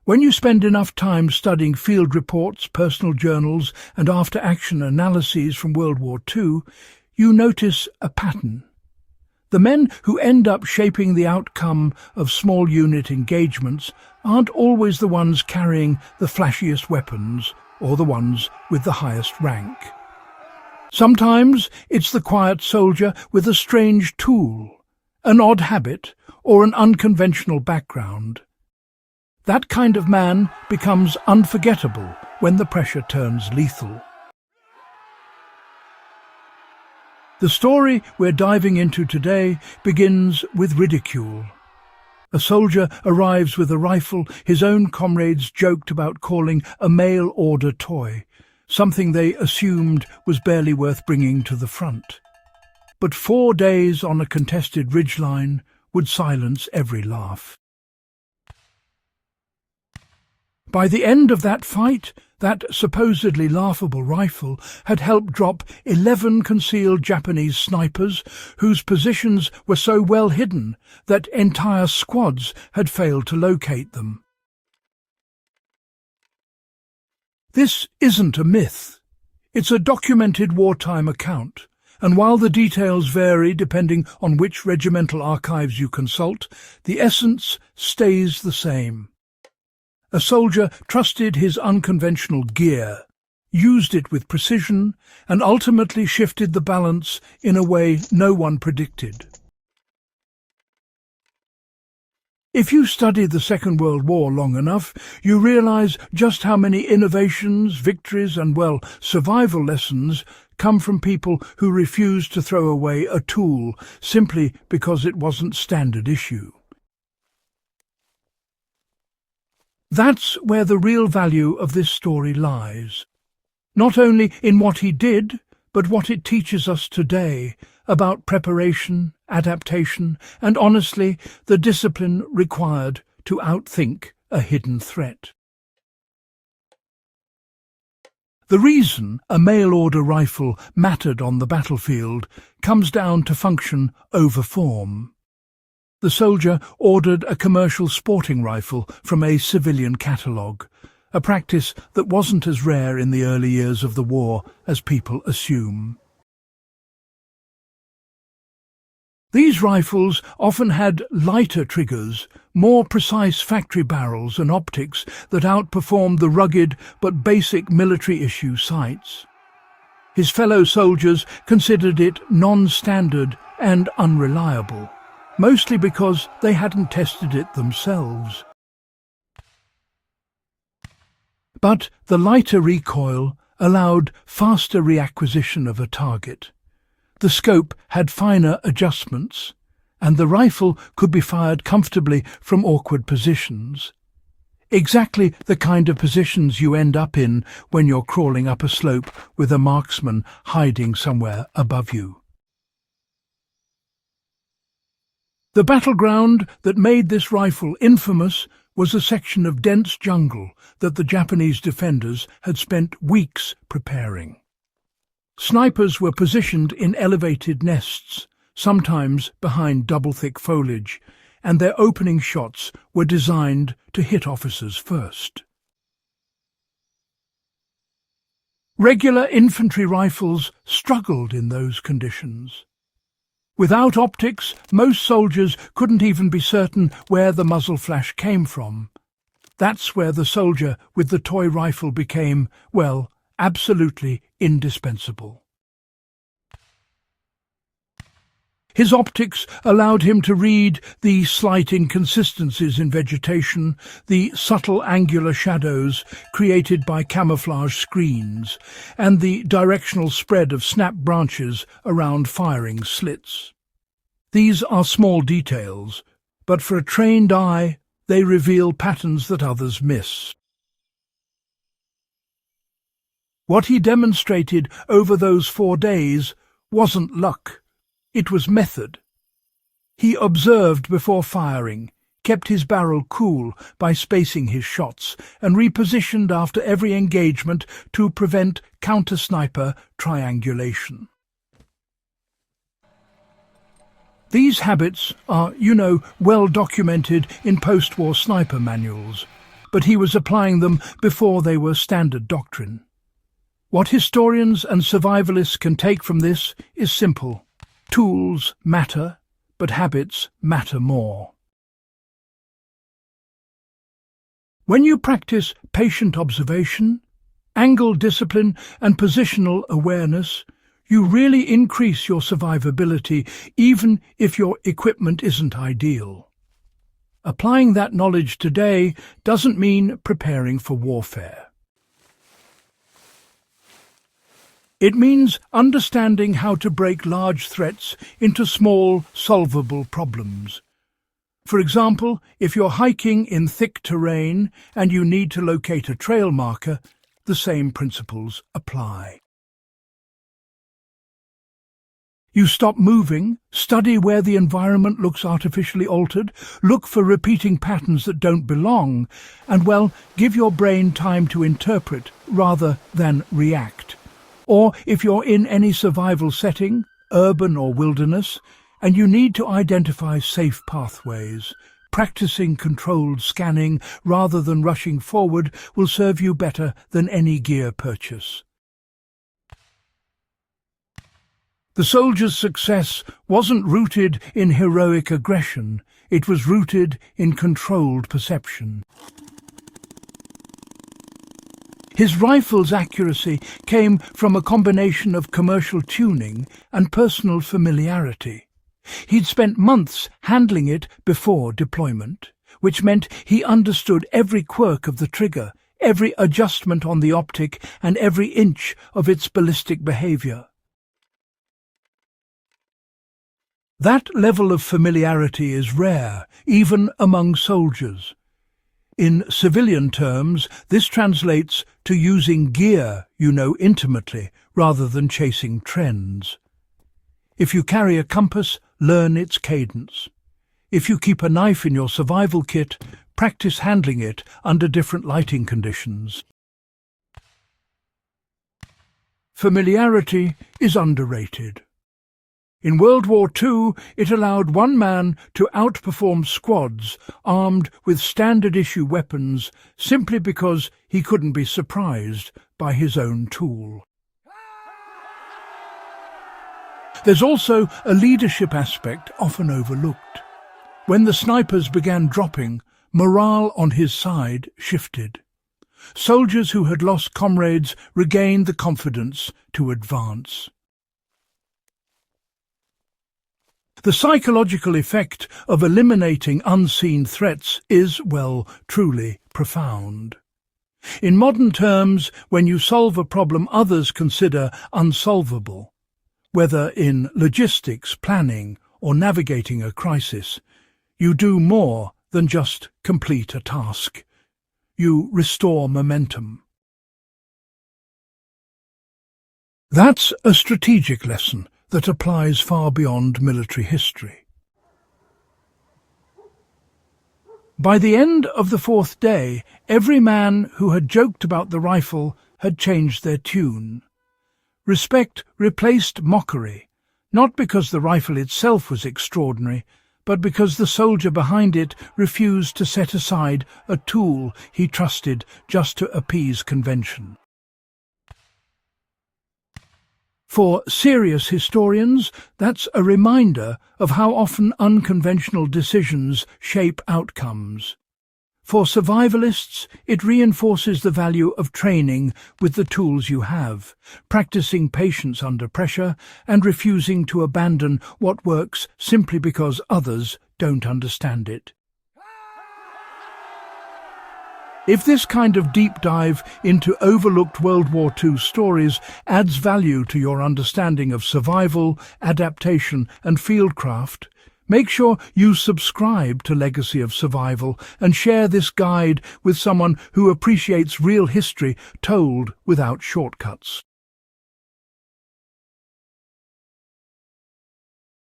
When you spend enough time studying field reports, personal journals, and after-action analyses from World War II, you notice a pattern. The men who end up shaping the outcome of small unit engagements aren't always the ones carrying the flashiest weapons or the ones with the highest rank. Sometimes it's the quiet soldier with a strange tool, an odd habit, or an unconventional background. That kind of man becomes unforgettable when the pressure turns lethal. The story we're diving into today begins with ridicule. A soldier arrives with a rifle his own comrades joked about calling a mail-order toy, something they assumed was barely worth bringing to the front. But 4 days on a contested ridgeline would silence every laugh. By the end of that fight, that supposedly laughable rifle had helped drop 11 concealed Japanese snipers whose positions were so well hidden that entire squads had failed to locate them. This isn't a myth. It's a documented wartime account, and while the details vary depending on which regimental archives you consult, the essence stays the same. A soldier trusted his unconventional gear, used it with precision, and ultimately shifted the balance in a way no one predicted. If you study the Second World War long enough, you realize just how many innovations, victories, and, survival lessons come from people who refused to throw away a tool simply because it wasn't standard issue. That's where the real value of this story lies. Not only in what he did, but what it teaches us today about preparation, adaptation, and honestly, the discipline required to outthink a hidden threat. The reason a mail-order rifle mattered on the battlefield comes down to function over form. The soldier ordered a commercial sporting rifle from a civilian catalogue, a practice that wasn't as rare in the early years of the war as people assume. These rifles often had lighter triggers, more precise factory barrels and optics that outperformed the rugged but basic military-issue sights. His fellow soldiers considered it non-standard and unreliable, mostly because they hadn't tested it themselves. But the lighter recoil allowed faster reacquisition of a target. The scope had finer adjustments, and the rifle could be fired comfortably from awkward positions. Exactly the kind of positions you end up in when you're crawling up a slope with a marksman hiding somewhere above you. The battleground that made this rifle infamous was a section of dense jungle that the Japanese defenders had spent weeks preparing. Snipers were positioned in elevated nests, sometimes behind double-thick foliage, and their opening shots were designed to hit officers first. Regular infantry rifles struggled in those conditions. Without optics, most soldiers couldn't even be certain where the muzzle flash came from. That's where the soldier with the toy rifle became, absolutely indispensable. His optics allowed him to read the slight inconsistencies in vegetation, the subtle angular shadows created by camouflage screens, and the directional spread of snap branches around firing slits. These are small details, but for a trained eye, they reveal patterns that others miss. What he demonstrated over those 4 days wasn't luck. It was method. He observed before firing, kept his barrel cool by spacing his shots, and repositioned after every engagement to prevent counter-sniper triangulation. These habits are, well documented in post-war sniper manuals. but he was applying them before they were standard doctrine. What historians and survivalists can take from this is simple. Tools matter, but habits matter more. When you practice patient observation, angle discipline and positional awareness, you really increase your survivability even if your equipment isn't ideal. Applying that knowledge today doesn't mean preparing for warfare. It means understanding how to break large threats into small, solvable problems. For example, if you're hiking in thick terrain and you need to locate a trail marker, the same principles apply. You stop moving, study where the environment looks artificially altered, look for repeating patterns that don't belong, and, well, give your brain time to interpret rather than react. Or if you're in any survival setting, urban or wilderness, and you need to identify safe pathways, practicing controlled scanning rather than rushing forward will serve you better than any gear purchase. The soldier's success wasn't rooted in heroic aggression, it was rooted in controlled perception. His rifle's accuracy came from a combination of commercial tuning and personal familiarity. He'd spent months handling it before deployment, which meant he understood every quirk of the trigger, every adjustment on the optic, and every inch of its ballistic behavior. That level of familiarity is rare, even among soldiers. In civilian terms, this translates to using gear you know intimately rather than chasing trends. If you carry a compass, learn its cadence. If you keep a knife in your survival kit, practice handling it under different lighting conditions. Familiarity is underrated. In World War II, it allowed one man to outperform squads armed with standard-issue weapons simply because he couldn't be surprised by his own tool. There's also a leadership aspect often overlooked. When the snipers began dropping, morale on his side shifted. Soldiers who had lost comrades regained the confidence to advance. The psychological effect of eliminating unseen threats is, well, truly profound. In modern terms, when you solve a problem others consider unsolvable, whether in logistics, planning, or navigating a crisis, you do more than just complete a task. You restore momentum. That's a strategic lesson that applies far beyond military history. By the end of the fourth day, every man who had joked about the rifle had changed their tune. Respect replaced mockery, not because the rifle itself was extraordinary, but because the soldier behind it refused to set aside a tool he trusted just to appease convention. For serious historians, that's a reminder of how often unconventional decisions shape outcomes. For survivalists, it reinforces the value of training with the tools you have, practicing patience under pressure, and refusing to abandon what works simply because others don't understand it. If this kind of deep dive into overlooked World War II stories adds value to your understanding of survival, adaptation, and fieldcraft, make sure you subscribe to Legacy of Survival and share this guide with someone who appreciates real history told without shortcuts.